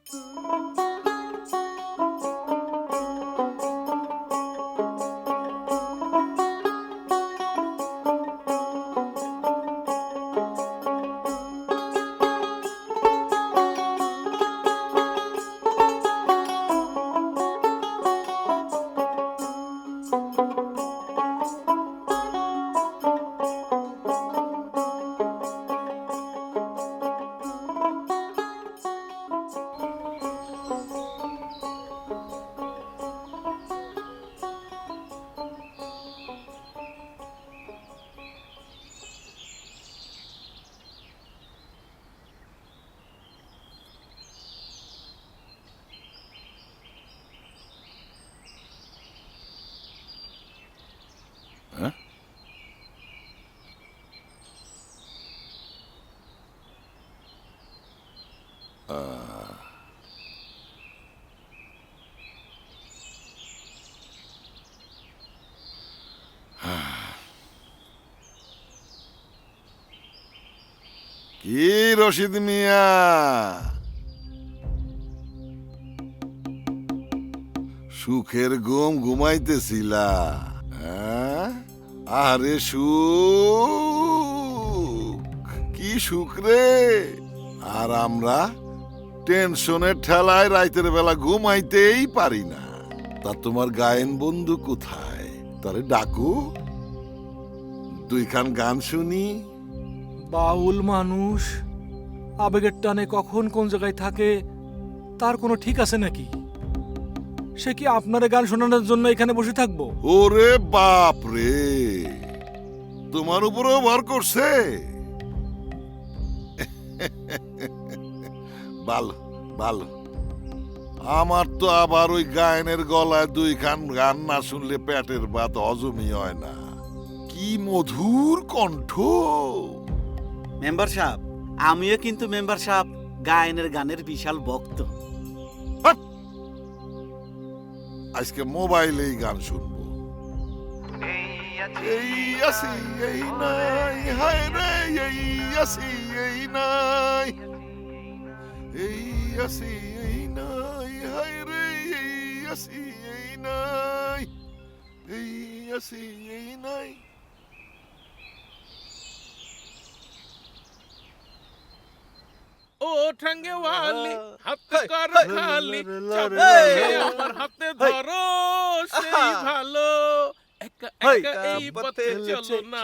কি রশিদ মিয়া, সুখের ঘুম ঘুমাইতেছিলা? আরে সুখ, কি সুখ রে! আর আমরা টেনশনের ঠেলায় রাইতের বেলা ঘুমাইতেই পারি না। তা তোমার গায়েন বন্ধু কোথায়? তারে ডাকু, দুইখান গান শুনি। বাউল মানুষ আবেগের টানে কখন কোন জায়গায় থাকে তার কোনো ঠিক আছে নাকি? সে কি আপনার গান শোনানোর জন্য এখানে বসে থাকবো? ওরে বাপ রে, তোমার উপরেও ভর করছে। ভালো ভালো। আমার তো আবার ওই গায়নের গলায় দুইখান গান না শুনলে পেটের ভাত হজমই হয় না। কি মধুর কণ্ঠ! মেম্বার সাহেব, আমিও কিন্তু মেম্বার সাহেব গায়নের গানের বিশাল ভক্ত। আজকে মোবাইলেই গান শুনবো। এই আসি এই নাই, হায় রে এই আসি এই নাই, এই আসি এই নাই, হায় রে এই আসি এই নাই, এই আসি এই নাই। ও ঠঙ্গে वाली হাত কর খালি, আমার হাতে ধরো সেই ভালো, একা একা এই পথে চলো না,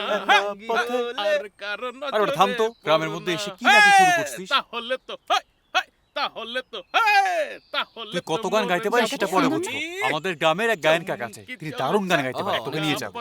আর কারণ আরে থাম তো, গ্রামের মধ্যে এসে কি নাকি শুরু করছিস? তাহলে তো তাহলে তুই কত গান গাইতে পারিস সেটা পরে বুঝবো। আমাদের গ্রামের এক গায়ন কাকা আছে, তিনি দারুণ গান গাইতে পারে, তোকে নিয়ে যাবো।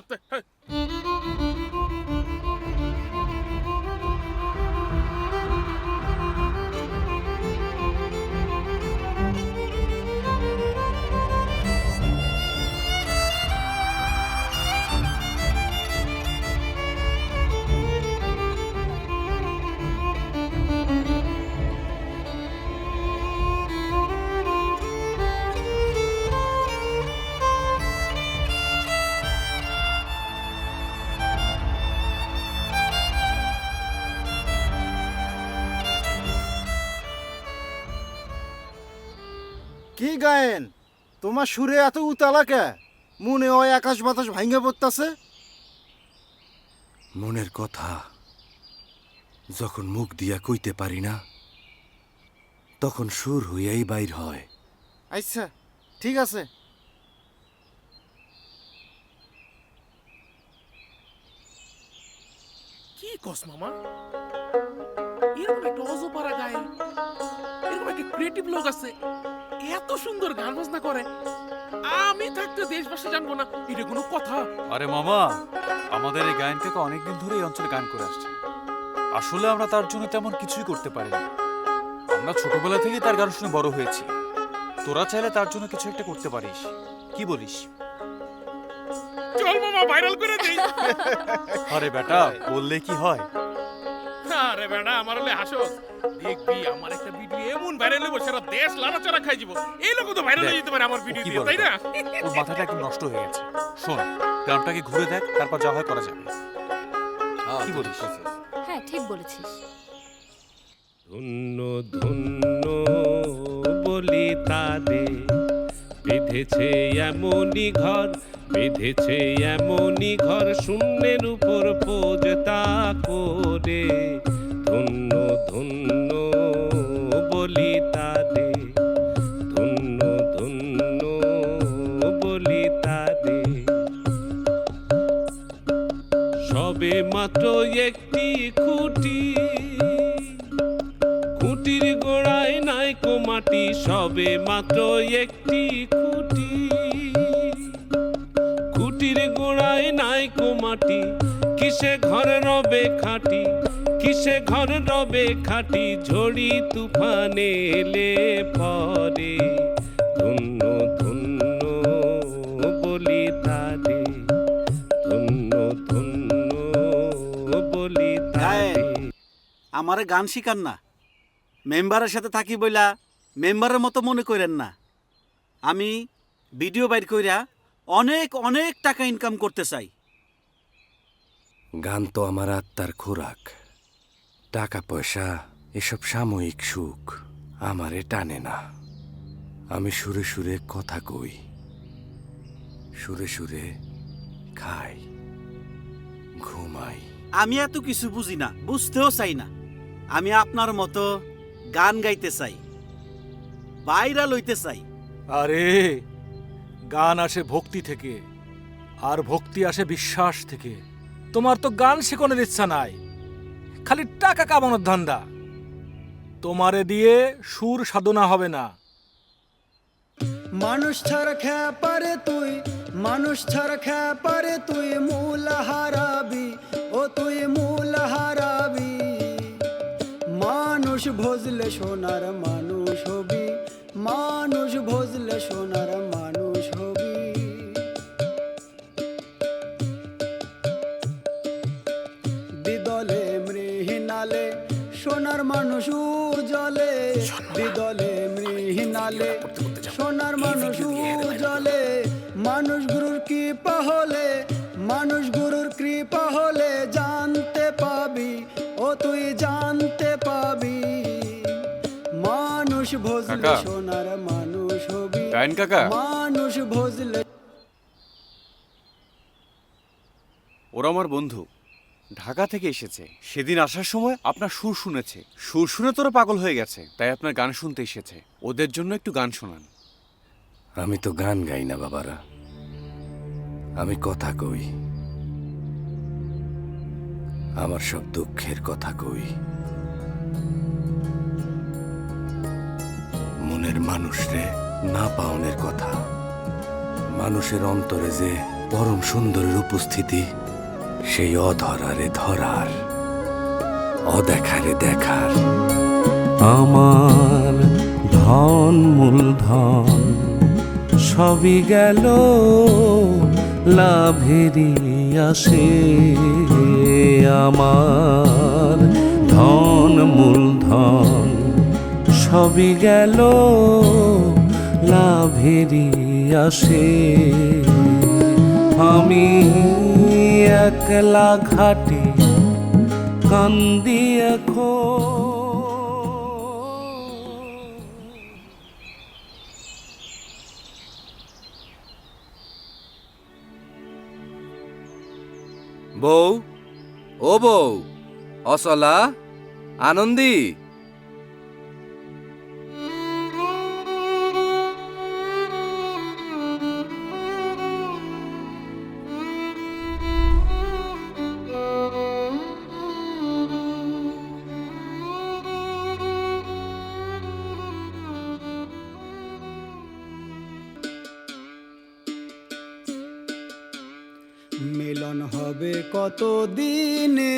কি গায়েন তোমার সুরে এত উতালা কে? মনে হয় আকাশ বাতাস ভাঙ্গে পড়তাছে। মনের কথা যখন মুখ দিয়া কইতে পারি না, তখন সুর হইয়াই বাইর হয়। আচ্ছা ঠিক আছে। কি কস মামা, এরকম একটা অজপাড়া গায়ে এরকম একটা ক্রিয়েটিভ লোক আছে, এত সুন্দর গান বাজনা করে, আমি থাকতে দেশবাসী জানবো না, এটা কোনো কথা? আরে মামা, আমাদের এই গায়ন কাকা অনেকদিন ধরে এই অঞ্চলে গান করে আসছে। আসলে আমরা তার জন্য তেমন কিছুই করতে পারিনি। আমরা ছোটবেলা থেকে তার গান শুনে বড় হয়েছি। তোরা চাইলে তার জন্য কিছু একটা করতে পারিস, কি বলিস? চল মামা, ভাইরাল করে দেই। আরে বেটা, বললে কি হয়? আরে বেটা, আমার হলে হাসোস, দেখবি আমার একটা ভিডিও এমন ভাইরাল হইব সারা দেশ লাড়াচাড়া খাই যাব। এই লোক তো ভাইরাল হয়ে যেতে পারে আমার ভিডিও দিয়ে, তাই না? ওর মাথাটা একদম নষ্ট হয়ে গেছে। শোন, গ্রামটাকে ঘুরে দেখ, তারপর যা হয় করা যাবে। কি বলিস? হ্যাঁ ঠিক বলেছিস। ধন্য ধন্য বলি তাদের বেঁধেছে এমনই ঘর, বেঁধেছে এমনই ঘর, শূন্যের উপর পোজতা করে। ধন্য ধন্য বলি তাদের, ধন্য ধন্য বলি তাদের। সবে মাত্র একটি খুঁটি, খুঁটির গোড়ায় নাইকো মাটি, সবে মাত্র একটি খুঁটি, খুঁটির গোড়ায় নাইকো মাটি। কিসে ঘর রবে খাঁটি, কিসে ঘর রবে খাঁটি, ঝড়ি তুফানে এলে পরে। ধন্য ধন্য বলি তাদের, ধন্য ধন্য বলি তাদের। আমারে গান শিখান না, মেম্বারের সাথে থাকি বইলা মেম্বারের মতো মনে করেন না। আমি ভিডিও বাইর কইরা অনেক অনেক টাকা ইনকাম করতে চাই। গান তো আমার আত্মার খোরাক। টাকা পয়সা এসব সাময়িক সুখ আমারে টানে না। আমি সুরে সুরে কথা কই, সুরে সুরে খাই, ঘুমাই। আমি এত কিছু বুঝি না, বুঝতেও চাই না। আমি আপনার মতো গান গাইতে চাই, ভাইরাল হইতে চাই। আরে গান আসে ভক্তি থেকে, আর ভক্তি আসে বিশ্বাস থেকে। তোমার তো গান শেখানোর ইচ্ছা নাই, খালি টাকা কামানোর ধান্দা। তোমারে দিয়ে সুর সাধনা হবে না। মানুষ ছাড়া খেয়া পারে তুই, মানুষ ছাড়া খেয়া পারে তুই, মূল হারাবি ও তুই মূল হারাবি। মানুষ ভজলে সোনার মানুষ হবি, মানুষ ভজলে সোনার মানুষ হবি। বিদলে মৃহিনালে সোনার মানুষ উজলে, বিদলে মৃহিনালে সোনার মানুষ উজলে। মানুষ গুরুর কৃপা হলে, মানুষ গুরুর কৃপা হলে জানতে পাবি ও তুই জানতে পাবি। মানুষ ভজলে কাকা। সোনার মানুষ হবি, গায়েন কাকা। মানুষ ভজলে। ওরা আমার বন্ধু, ঢাকা থেকে এসেছে। সেদিন আসার সময় আপনার সুর শুনেছে, সুর শুনে তোরা পাগল হয়ে গেছে, তাই আপনার গান শুনতে এসেছে। ওদের জন্য একটু গান শোনান। আমি তো গান গাই না বাবারা, আমি কথা কই। আমার সব দুঃখের কথা কই, মনের মানুষরে না পাওনের কথা। মানুষের অন্তরে যে পরম সুন্দরের উপস্থিতি, সেই অধরারে ধরার, অদেখারে দেখার। আমার ধন মূলধন সবই গেল লাভেরই আসে। আমার ধন মূলধন সবই গেল লাভেরই আসে। আমি একলা ঘাটে কান্দি এখন। বউ, ও বউ, অচলা, আনন্দী। মিলন হবে কত দিনে,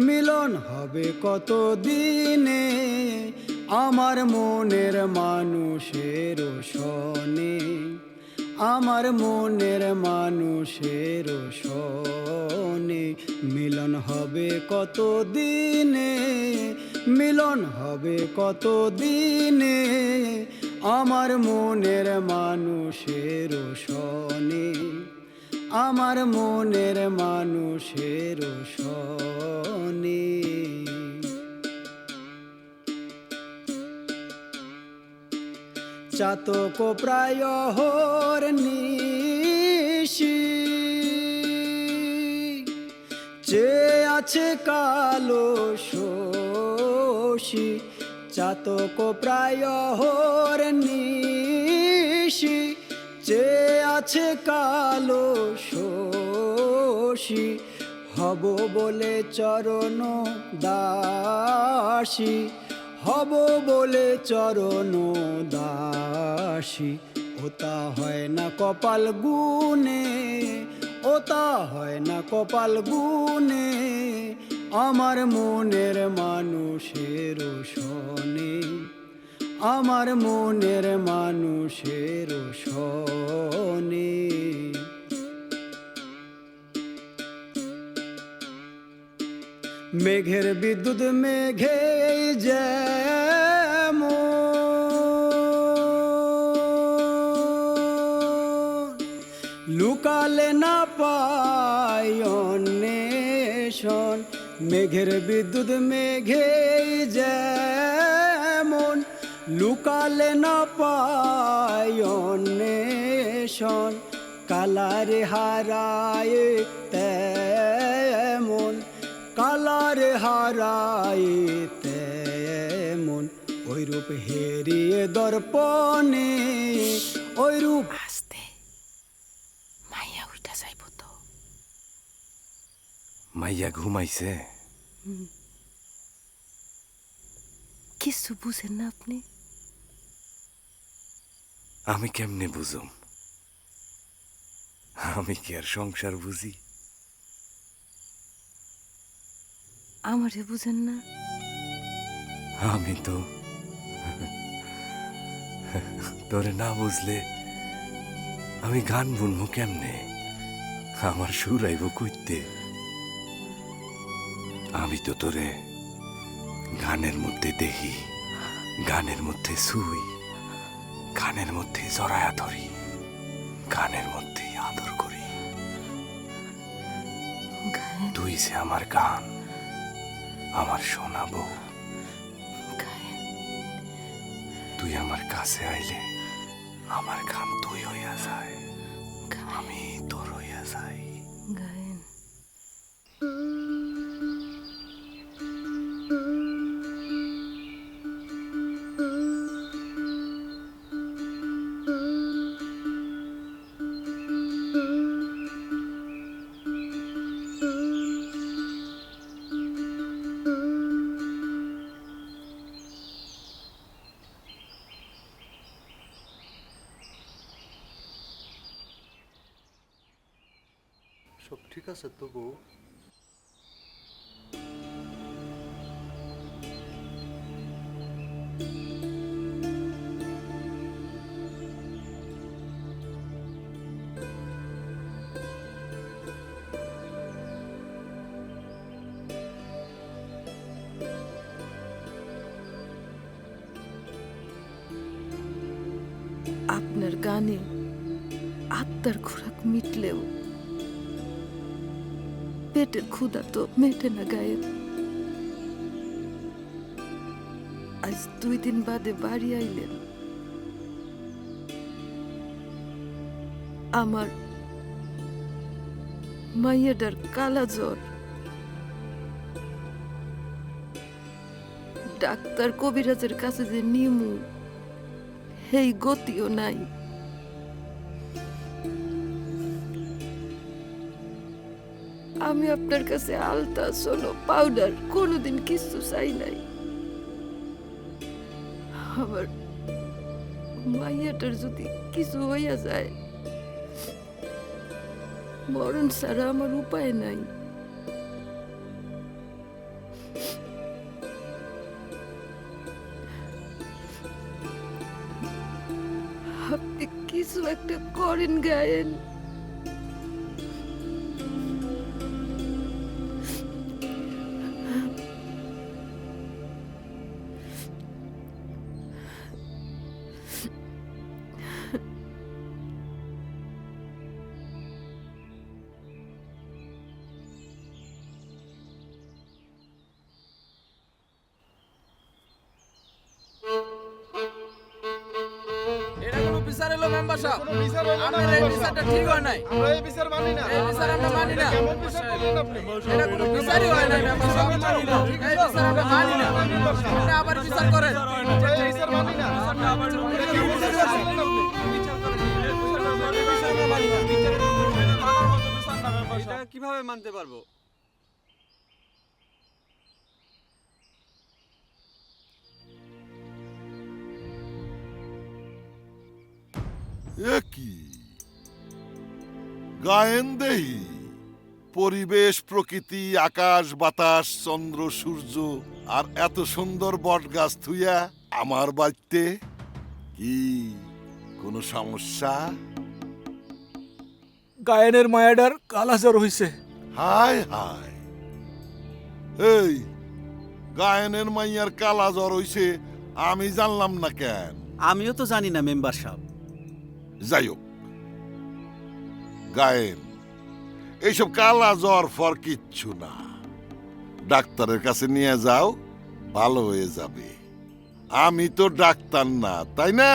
মিলন হবে কত দিনে, আমার মনের মানুষের সনে, আমার মনের মানুষের সনে। মিলন হবে কত দিনে, মিলন হবে কত দিনে, আমার মনের মানুষের সনে, আমার মনের মানুষের সনে। চাতক প্রায় হর নিশি যে আছে কালো শোষী চাতক প্রায় হর নিশি যে আছে কালো শোষী হব বলে চরণ দাসী হব বলে চরণ দাসী ওতা হয় না কপাল গুনে ওতা হয় না কপাল গুনে আমার মনের মানুষের শনে আমার মনের মানুষের শনে মেঘের বিদ্যুৎ মেঘে লুকালে না পাই অন্বেষণ মেঘের বিদ্যুৎ মেঘে যেমন লুকালে না পাই অন্বেষণ কালারে হারায় তেমন কালারে হারায় তেমন ওই রূপ হেরিয়ে দর্পণে ওই রূপ আস্তে মাইয়া উইটা যাইব তো মাইয়া ঘুমাইছে? কিছু বুঝেন না আপনি? আমি কেমনে বুঝুম? আমি কি আর সংসার বুঝি? আমারে বুঝেন না? আমি তো তোরে না বুঝলে আমি গান বুনবো কেমনে? আমার সুর আইব কইতে? আমি তো তোরে গানের মধ্যে দেখি, গানের মধ্যে শুই, গানের মধ্যে জড়ায়া ধরি, গানের মধ্যে আদর করি। তুই যে আমার গান, আমার শোনাবো। তুই আমার কাছে আইলে আমার গান তুই হইয়া যায়, আমি তোর হইয়া যাই। গায়েন সব ঠিক আছে তো গো? আপনার গানে আত্মার খোরাক মিটলেও পেটের ক্ষুধা তো মেটে না গায়ে। আজ 2 দিন বাদে বাড়ি আইলেন, আমার মাইয়াটার কালা জ্বর। ডাক্তার কবিরাজের কাছে যে নিমু সেই গতিও নাই। আমি আপনার কাছে আলতা সোনো পাউডার কোনোদিন কিছু চাই নাই। আমার মাইয়াটার যদি কিছু হইয়া যায়, মরণ ছাড়া আমার উপায় নাই। আপনি কিছু একটা করেন গায়েন। হলো মেম্বার সাহেব আপনার এই বিচারটা ঠিক হয় নাই আমরা এই বিচার মানি না এই বিচার আমরা মানি না কেমন বিচার করলেন আপনি এটা কোনো বিচারই হয় নাই মেম্বার সাহেব এই বিচার আমরা মানি না আপনি আবার বিচার করেন আমরা এই বিচার মানি না এটা কেমন বিচার করলেন আপনি এটা কিভাবে মানতে পারবো? এ কি গায়েন দেহি পরিবেশ প্রকৃতি আকাশ বাতাস চন্দ্র সূর্য আর এত সুন্দর বট গাছ থুইয়া আমার বাড়িতে কি কোনো সমস্যা? গায়েনের মায়াডার কালাজ্বর হইছে। হায় হায়, এই গায়েনের মাইয়ার কালা জ্বর হইছে আমি জানলাম না কেন? আমিও তো জানি না মেম্বার সাহেব। যাই হোক, গায়েন এইসব কালা জ্বর ফর কিচ্ছু না, ডাক্তারের কাছে নিয়ে যাও, ভালো হয়ে যাবে। আমি তো ডাক্তার না, তাই না?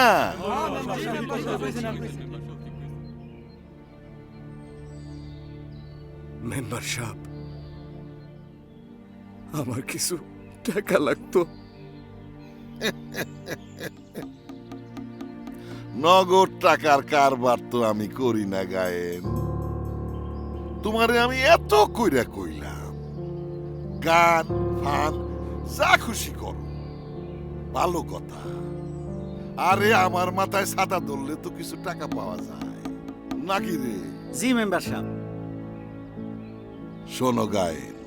মেম্বার সাহেব, আমার কিছু টাকা লাগতো। নগদ টাকার কারবার তো আমি করি না গায়েন। তোমারে আমি এত কইরা কইলাম, গান ফান যা খুশি করো, ভালো কথা। আরে আমার মাথায় ছাতা ধরলে তো কিছু টাকা পাওয়া যায় নাকি রে? জি মেম্বার সাহেব। শোনো গায়েন,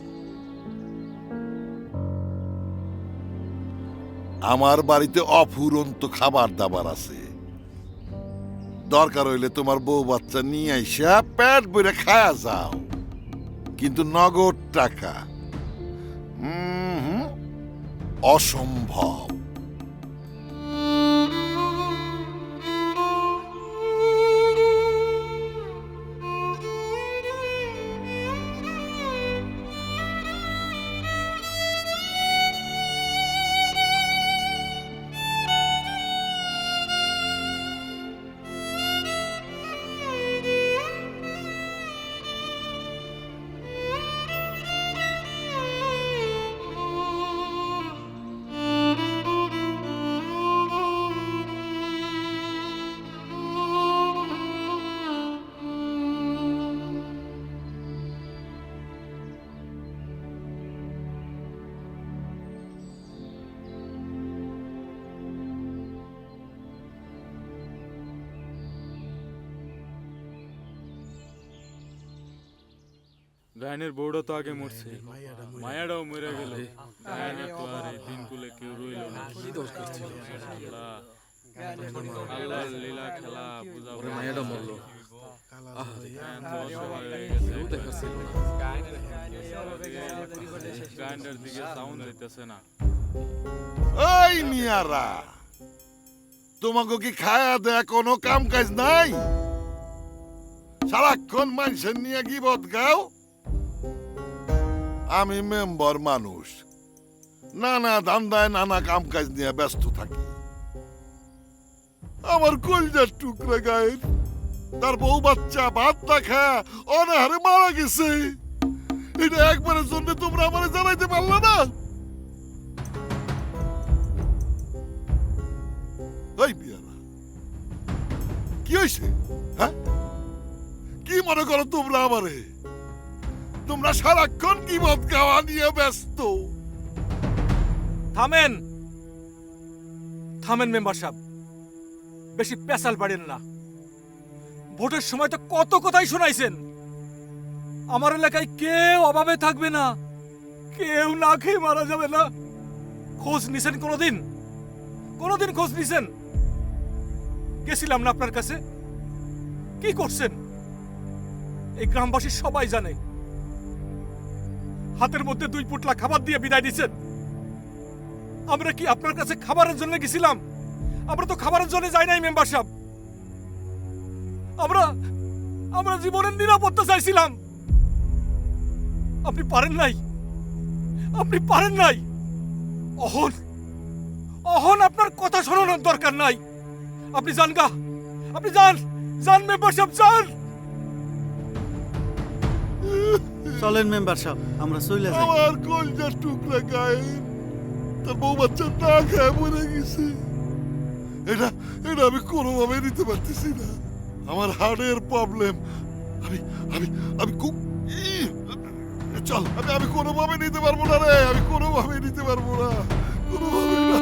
আমার বাড়িতে অফুরন্ত খাবার দাবার আছে, দরকার হইলে তোমার বউ বাচ্চা নিয়ে আইসা পেট ভরে খায়া যাও, কিন্তু নগদ টাকা অসম্ভব। গায়নের বউটা তো আগে মরছে, মায়াটাও মরে গেল, গায়নের তো আর এই দিনগুলো কেউ রইল না। আল্লাহর লীলা খেলা বুঝা মায়াটা মরলো, গায়নের দিকে সাউন্ড দিতেছে না। ওই মিয়ারা, তোমাকে কি খায়া দেয়া কোনো কাম কাজ নাই? সারাক্ষণ মানুষের নিয়ে গিবত গাও। আমি মেম্বার মানুষ, নানা ধান্দায় নানা কাম কাজ নিয়ে ব্যস্ত থাকি। আমার কলজার টুকরা গায়ের, তার বউ বাচ্চা ভাত না খায়া অনাহারে মারা গেছে। এটা একবারের জন্য তোমরা আমারে জানাইতে পারলে না? এই বিয়ারা, কি হয়েছে? হ্যাঁ, কি মনে করো তোমরা আমারে? তোমরা সারাক্ষণ কি মদ খাওয়া নিয়ে ব্যস্ত। থামেন থামেন মেম্বার সাহেব, বেশি পেশাল পাড়েন না। ভোটের সময় তো কত কথাই শোনাইছেন, আমার এলাকায় কেউ অভাবে থাকবে না, কেউ না খেয়ে মারা যাবে না। খোঁজ নিছেন কোনোদিন? কোনোদিন খোঁজ নিছেন? গেছিলাম না আপনার কাছে, কি করছেন? এই গ্রামবাসী সবাই জানে, হাতের মধ্যে 2 পুটলা খাবার দিয়ে বিদায় দিচ্ছেন। আমরা কি আপনার কাছে খাবারের জন্য গেছিলাম? আমরা তো খাবারের জন্য যাই নাই মেম্বার সাহেব, আমরা জীবনের নিরাপত্তা চাইছিলাম। আপনি পারেন নাই, আপনি পারেন নাই। অহন আপনার কথা শোনানোর দরকার নাই। আপনি যান গা, আপনি যান যান মেম্বার সাহেব যান। চলেন মেম্বার সাহেব, আমরা চলে যাই। আমার কলজার টুকরা গায়ে তার বউ বাচ্চা না খায় মরে গেছে। এটা এটা আমি কোনোভাবে নিতে পারতেছি না। আমার হার্টের প্রবলেম। আমি আমি আমি খুব চল, আমি কোনোভাবে নিতে পারবো না রে, আমি কোনোভাবে নিতে পারবো না, কোনোভাবে না।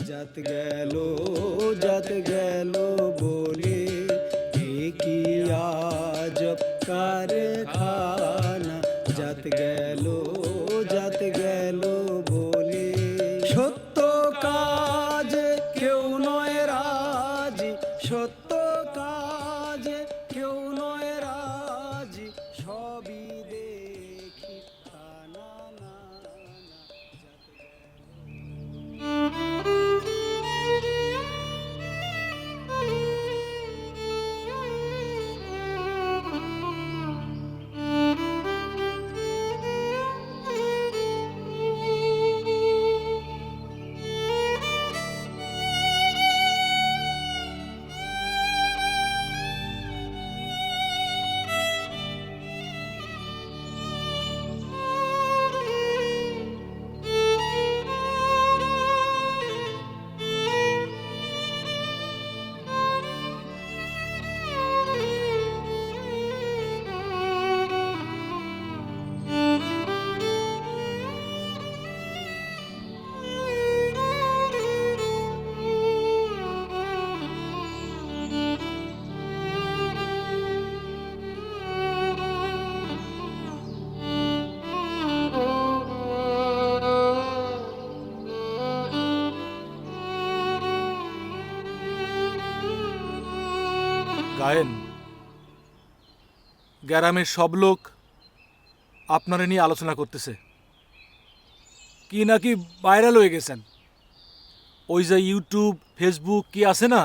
जात गलो बोले की आजब कारखाना जात गलो बोले সত্য কাজ কেউ নয় রাজি, সত্য কাজ কেউ নয় রাজি, সবই দেখি না না গায়েন, গ্রামের সব লোক আপনারা নিয়ে আলোচনা করতেছে, কি নাকি ভাইরাল হয়ে গেছেন। ওই যে ইউটিউব ফেসবুক কি আছে না,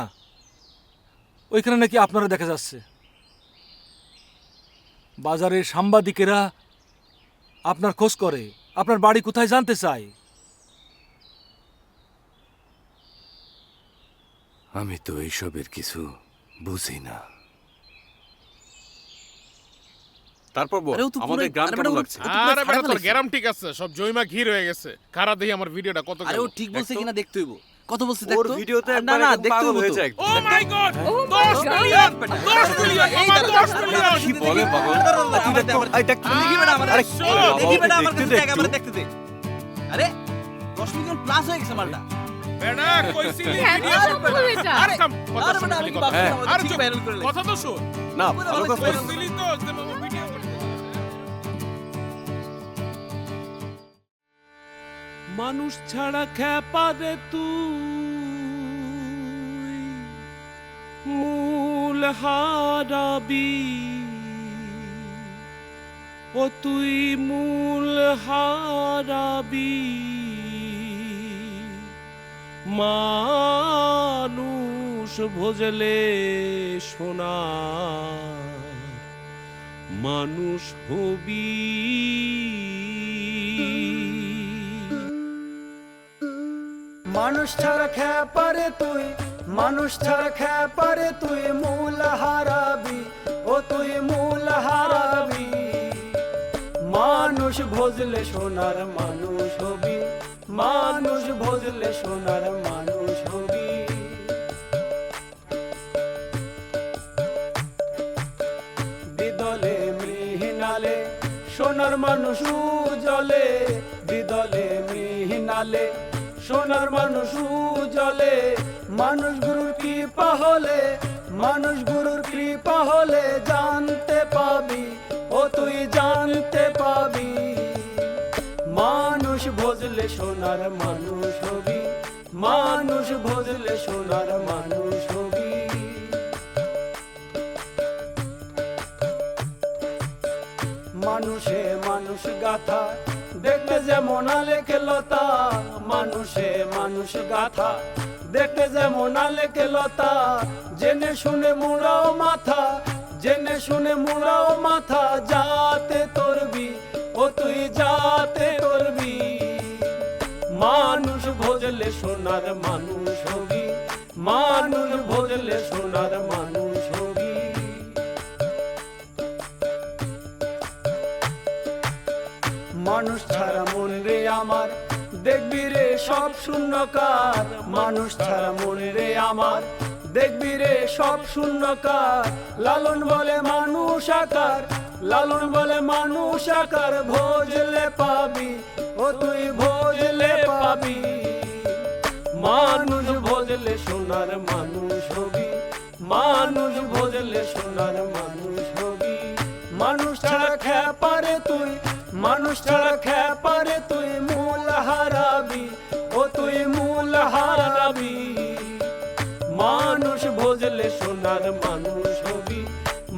ওইখানে নাকি আপনারা দেখা যাচ্ছে। বাজারের সাংবাদিকেরা আপনার খোঁজ করে, আপনার বাড়ি কোথায় জানতে চায়। আমি তো এইসবের কিছু বুঝি না। তারপর বল, আমাদের গ্রাম কেমন লাগছে? আরে বেটা তোর গ্রাম ঠিক আছে, সব জয়মা ঘির হয়ে গেছে। খারাপ দেখি আমার ভিডিওটা কত। আরে ও ঠিক বলছে কিনা দেখতে হইব। কত বলছে ওর দেখতো? ভিডিওতে না একবার না এরকম দেখতে পাগল হইব হয়ে তো। যায়। ও মাই গড, 10 মিলিয়ন 10 মিলিয়ন আমার 10 মিলিয়ন। কি বলে পাগল? এই দেখ দেখি বেটা আমার, আরে দেখি বেটা আমার দেখতে কাছে দে জায়গা একটু। আমার দেখতে দে। আরে 10 মিলিয়ন প্লাস হয়ে গেছে মালটা। বেটা কইছিলি হ্যাঁ, ভিডিও আরে করতে বলো না। এটা। আরে থাম, কথা আরে শুন বেটা খালি আমি কথা। ভাবছিলাম আরে ঠিক চুপ, ভাইরাল করে লাগছে। কথা তো শুন। না, ভালো কথা বল। কইছিলি তো যে মামা ভিডিও করতে। মানুষ ছাড়া খ্যাপারে তুই মূল হারাবি, ও তুই মূল হারাবি। মানুষ ভজলে সোনার মানুষ হবি। মানুষ ছাড়া খ্যাপারে তুই, মানুষ ছাড়া খ্যাপারে তুই মূল হারাবি, ও তুই মূল হারাবি। মানুষ ভজলে সোনার মানুষ হবি, মানুষ ভজলে সোনার মানুষ হবি। দিদলে মিহিনালে সোনার মানুষ উজলে, দিদলে মিহিনালে সোনার মানুষ উজলে। মানুষ গুরুর কৃপা হলে, মানুষ গুরুর কৃপা হলে জানতে পাবি, ও তুই জানতে পাবি। মানুষ ভজলে সোনার মানুষ হবি, মানুষ ভজলে সোনার মানুষ হবি। মানুষে মানুষ গাথা দেখতে যেমন আলেকে লতা, মানুষে মানুষ গাথা দেখতে যেমন আলেকে লতা। জেনে শুনে মুড়াও মাথা, জেনে শুনে মুড়াও মাথা যাতে তরবি ও তুই যাতে তরবি মানুষ ভজলে সোনার মানুষ হবি মানুষ ভজলে সোনার মানুষ হবি মানুষ ছাড়া মন রে আমার দেখবি রে সব শূন্যকার মানুষ ছাড়া মন রে আমার দেখবি রে সব শূন্যকার লালন বলে মানুষ আকার লালন বলে মানুষ আকার ভোজলে পাবি ও তুই ভোজলে পাবি মানুষ ভোজলে সোনার মানুষ হবি মানুষ ভোজলে সোনার মানুষ হবি মানুষ ছাড়া খেপারে তুই মানুষ ছাড়া খেপারে তুই মূল হারাবি ও তুই মূল হারাবি মানুষ ভোজলে সোনার মানুষ হবি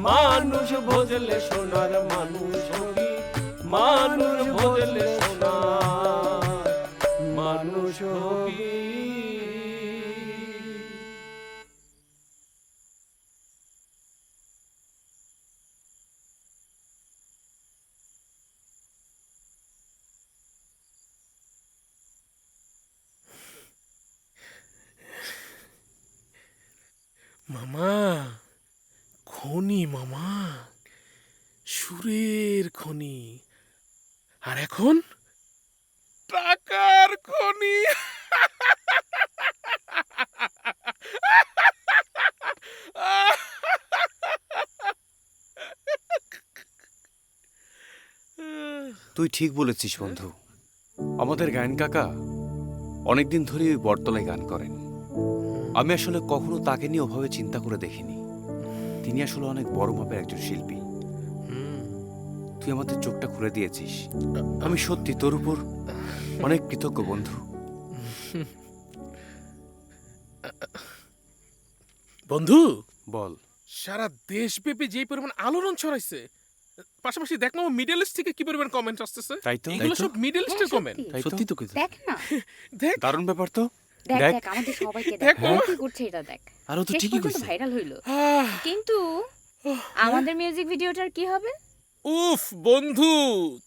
মানুষ ভোজলে সোনার মানুষ হবি মানুষ ভোজলে সোনার মানুষ হবি মামা খনি মামা সুরের খনি আর এখন টাকার খনি তুই ঠিক বলেছিস বন্ধু। আমাদের গায়ন কাকা অনেকদিন ধরে ওই বটতলায় গান করেন। আমি আসলে কখনো তাকে নিয়ে ওভাবে চিন্তা করে দেখিনি। তিনি আসলে অনেক বড় মাপের একজন শিল্পী। তুই আমাদের চোখটা খুলে দিয়েছিস। আমি সত্যি তোর উপর অনেক কৃতজ্ঞ বন্ধু। বন্ধু বল। সারা দেশব্যাপী যে পরিমাণ আলোড়ন ছড়াইছে, পাশাপাশি দেখ না মিডল ইস্ট থেকে কি পরিমাণ কমেন্ট আসতেছে। তাই তো, এগুলো সব মিডল ইস্টের কমেন্ট। সত্যি তো দেখ না, দেখ দারুণ ব্যাপার তো। দেখ দেখ আমাদের সবাইকে দেখ কি করছে এটা দেখ। আর ও তো ঠিকই কইছে, ভাইরাল হইলো। কিন্তু আমাদের মিউজিক ভিডিওটার কি হবে? উফ বন্ধু,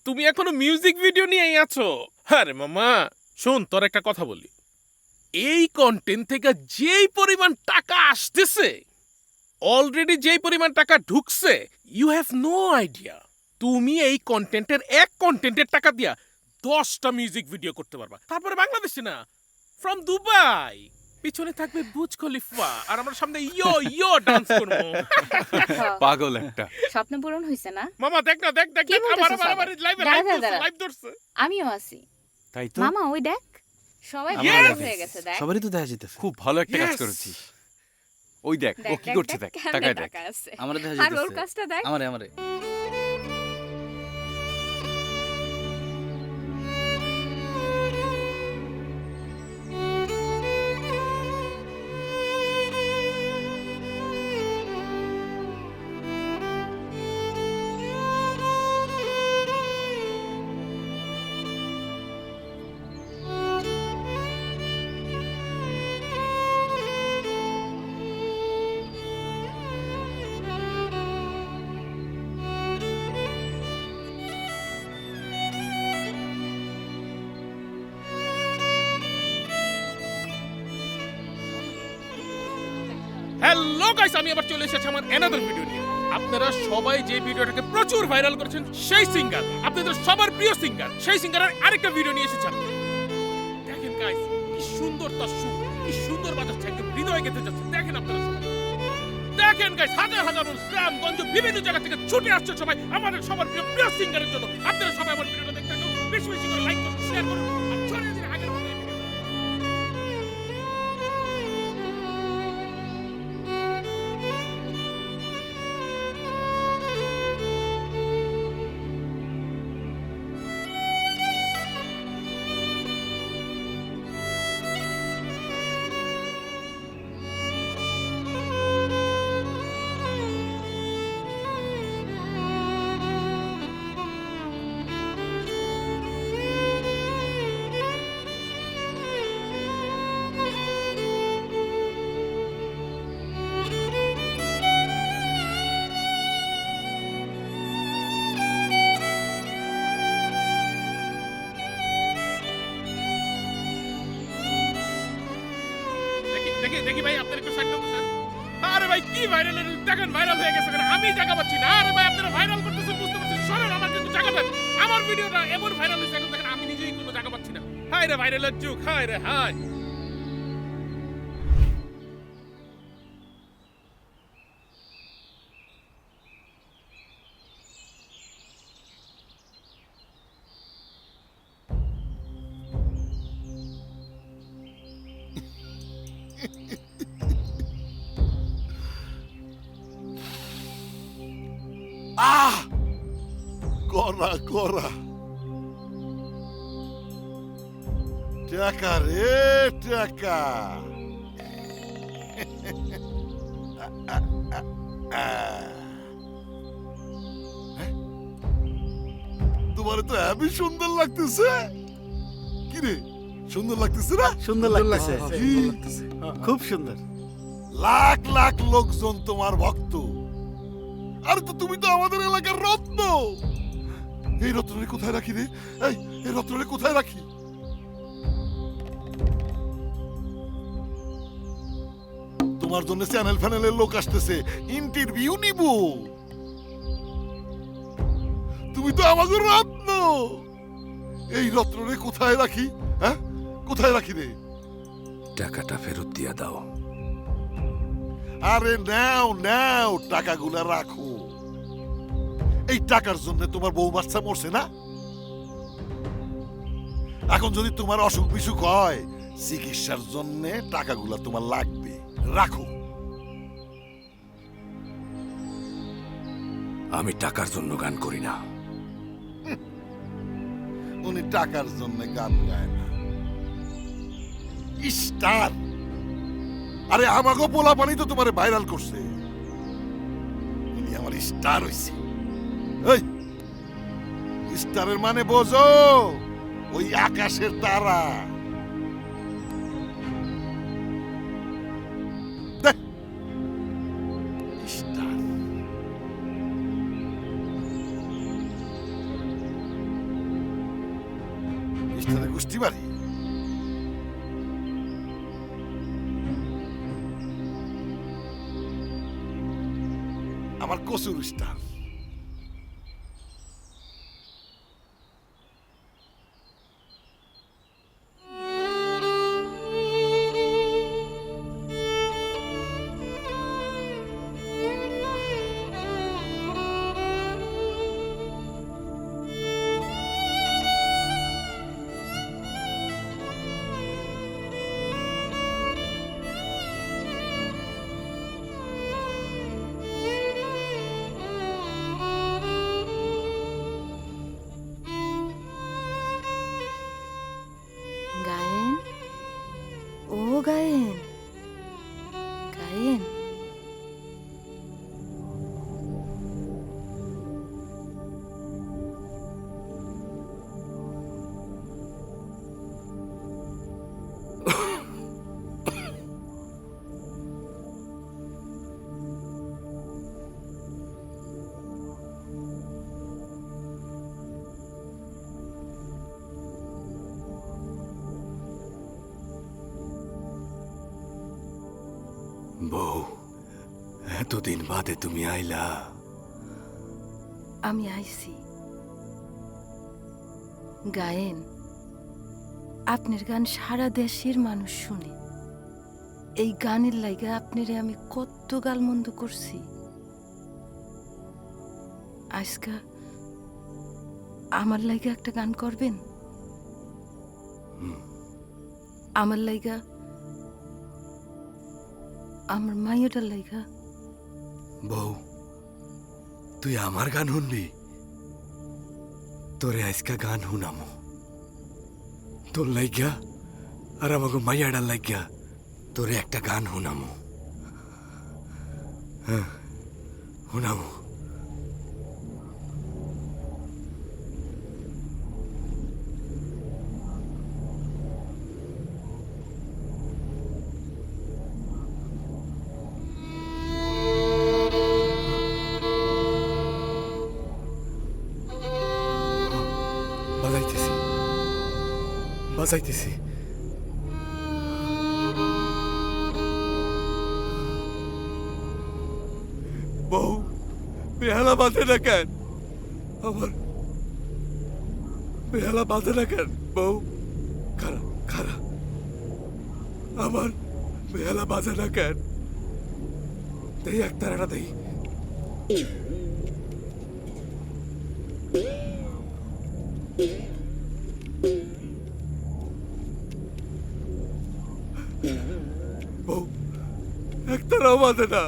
তুমি এখনো মিউজিক ভিডিও নিয়েই আছো? আরে মামা শোন, তোর একটা কথা বলি। এই কন্টেন্ট থেকে যেই পরিমাণ টাকা আসতেছে, অলরেডি যেই পরিমাণ টাকা ঢুকছে, ইউ হ্যাভ নো আইডিয়া। তুমি এই কন্টেন্টের এক কন্টেন্টের টাকা দিয়া 10টা মিউজিক ভিডিও করতে পারবা। তারপরে বাংলাদেশে না, ফ্রম দুবাই, পিছনে থাকবে বুর্জ খলিফা আর আমরা সামনে ইয়ো ইয়ো ডান্স করব। পাগল একটা। স্বপ্ন পূরণ হইছে না? মামা দেখ না, দেখ দেখ আমার লাইভ ধরছে। আমিও আছি। তাই তো মামা ওই দেখ সবাই হয়ে গেছে। দেখ সবারই তো দেখা যেতেছে। খুব ভালো একটা কাজ করেছিস। ওই দেখ ও কি করছে, দেখ টাকায় দেখ। আমরা দেখা আর ওর কাজটা দেখ। আমারে হ্যালো গাইস, আমি আবার চলে এসেছি আমার অ্যানাদার ভিডিও নিয়ে। আপনারা সবাই যে ভিডিওটাকে প্রচুর ভাইরাল করেছেন, সেই সিঙ্গার, আপনাদের সবার প্রিয় সিঙ্গার, সেই সিঙ্গারের আরেকটা ভিডিও নিয়ে এসেছি। দেখেন গাইস, কি সুন্দর তার সুর, কি সুন্দর বাজাচ্ছে, একদম হৃদয়ে গেঁথে যাচ্ছে। দেখেন আপনারা সবাই, দেখেন গাইস, হাজার হাজার মানুষ গ্রামগঞ্জ বিভিন্ন জায়গা থেকে ছুটে আসছে সবাই আমাদের সবার প্রিয় প্রিয় সিঙ্গারের জন্য। আপনারা সবাই আমার ভিডিওটা দেখতে থাকুন, বেশি বেশি করে লাইক করুন, শেয়ার করুন আর ছড়িয়ে দিন আগের মতো। ভাই কি ভাইরাল দেখেন ভাইরাল হয়ে গেছে আমি জায়গা পাচ্ছি না আরে ভাই আপনারা ভাইরাল করতেছেন বুঝতে পারছেন সরেন আমার কিন্তু জায়গা দেন আমার ভিডিওটা এমন ভাইরাল হয়েছে এখন দেখেন আমি নিজেই কোনো জায়গা পাচ্ছি না হায় রে ভাইরালের যুগ হায় রে হায় আহ করা করা টাকা রে টাকা তোমার তো হেবি সুন্দর লাগতেছে কি রে সুন্দর লাগতেছে না সুন্দর লাগতেছে খুব সুন্দর লাখ লাখ লোকজন তোমার ভক্ত আরে তো তুমি তো আমাদের এলাকার রত্ন এই রত্নরে কোথায় রাখি রে এই রত্নরে কোথায় রাখি তোমার জন্য চ্যানেল ফ্যানেলের লোক আসতেছে ইন্টারভিউ নিব তুমি তো আমাদের রত্ন এই রত্নরে কোথায় রাখি হ্যাঁ কোথায় রাখি রে টাকাটা ফেরত দিয়া দাও। আরে নাও নাও টাকাগুলা রাখো এই টাকার জন্য তোমার বউ বাচ্চা মরছে না এখন যদি তোমার অসুখ বিসুখ হয় চিকিৎসার জন্য টাকাগুলা তোমার লাগবে রাখো। আমি টাকার জন্য গান করি না। উনি টাকার জন্য গান গায় না স্টার আরে আমাকে পোলা পানি তো তোমারে ভাইরাল করছে উনি আমার স্টার হইছে এই স্টারের মানে বোঝো ওই আকাশের তারা দেখ স্টার স্টারের গোষ্ঠী বাড়ি আমার কসুর স্টার গায়েন ও গায়েন গায়েন বউ এতদিন বাদে তুমি আইলা। আমি আইছি গায়েন আপনার গান সারা দেশের মানুষ শুনে এই গানের লাইগা আপনারে আমি কত গালমন্দ করছি আজকা আমার লাইগা একটা গান করবেন আমার লাইগা আমার মায়েরটার লাইগা। বউ তুই আমার গান শুনবি তোরে আজকা গান শুনামো তোর লাইগা আর আমাকে মাইয়াডার লাইগা তোরে একটা গান শুনামো হ্যাঁ শুনামো। বাজাইতেছি বাজাইতেছি বউ বেহালা বাঁধে না কেন? আমার বেহালা বাঁধে না কেন বউ? খারা খারা আমার বেহালা বাঁধে না কেন? দেই একতারাটা দেই। বউ একতারাও বাঁধে না।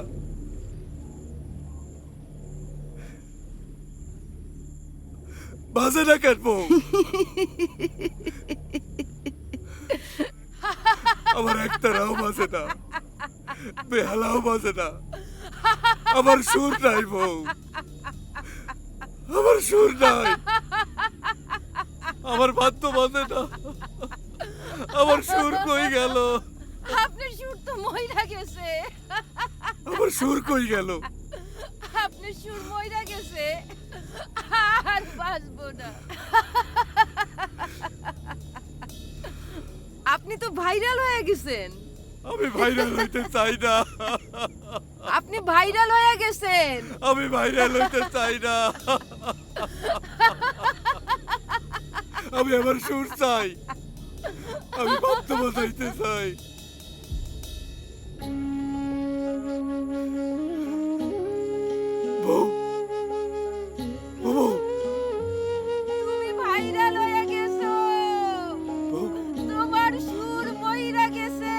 বাজে না কেন বউ? আমার একতারাও বাজে না, বেহালাও বাজে না, আমার সুর নাই বউ, আমার সুর নাই, আমার বাদ্য বাজে না, আমার সুর কই গেল? আপনার সুর তো মইরা গেছে। আমার সুর কই গেল? আপনার সুর মইরা গেছে, আর বাঁচবো না। আপনি তো ভাইরাল হয়ে গেছেন। আমি ভাইরাল হইতে চাই না। আপনি ভাইরাল হয়ে গেছেন। আমি ভাইরাল হইতে চাই না। আমি আমার সুর চাই, আমি বাদ্য বাজাইতে চাই। বউ বউ তুমি ভাইরাল হয়ে গেছো, তোমার সুর মইরা গেছে।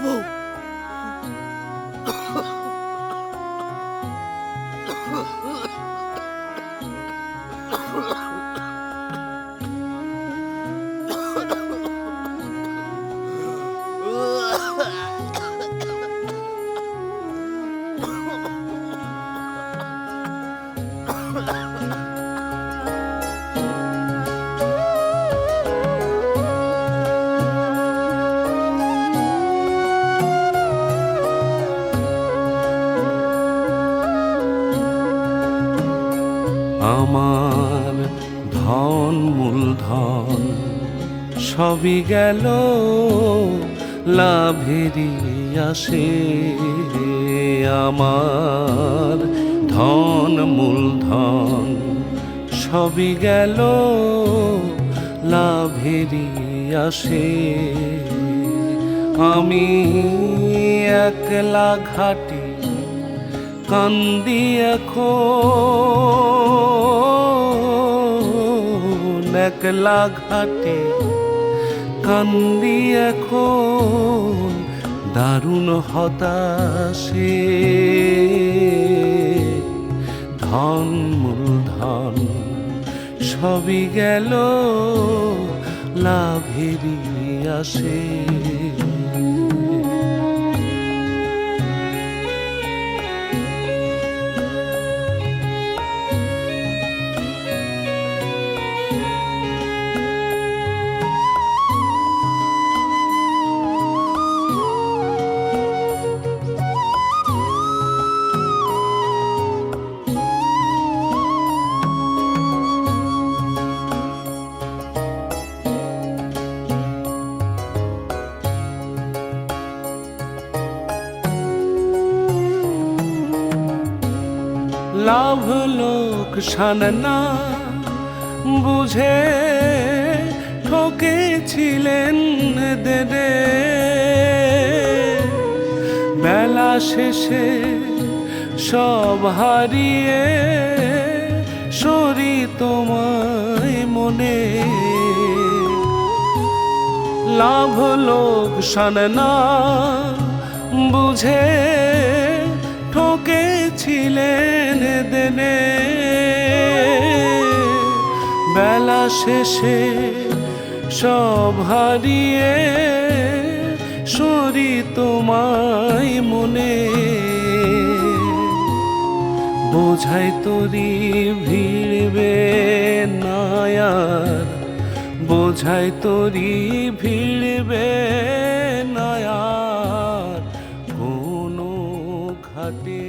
বউ আমার ধন মূলধন সবই গেল লাভেরই আসে। আমার ধন মূলধন সবই গেল লাভেরই আসে। আমি একলা ঘাটি কান্দি এখন, একলা ঘাটে কান্দি এখন, দারুণ হতাশে। ধন মূলধন সবই গেল লাভেরই আসে। লাভ লোকসান না বুঝে ঠকেছিলেন দেদে। বেলা শেষে সব হারিয়ে সরি তোমায় মনে। লাভ লোকসান না বুঝে ঠকেছিলেন দেনে। বেলা শেষে সব হারিয়ে সরি তোমায় মনে। বোঝাই তোরি ভিড়বে না আর, বোঝাই তোরি ভিড়বে না আর কোনো ঘাটে।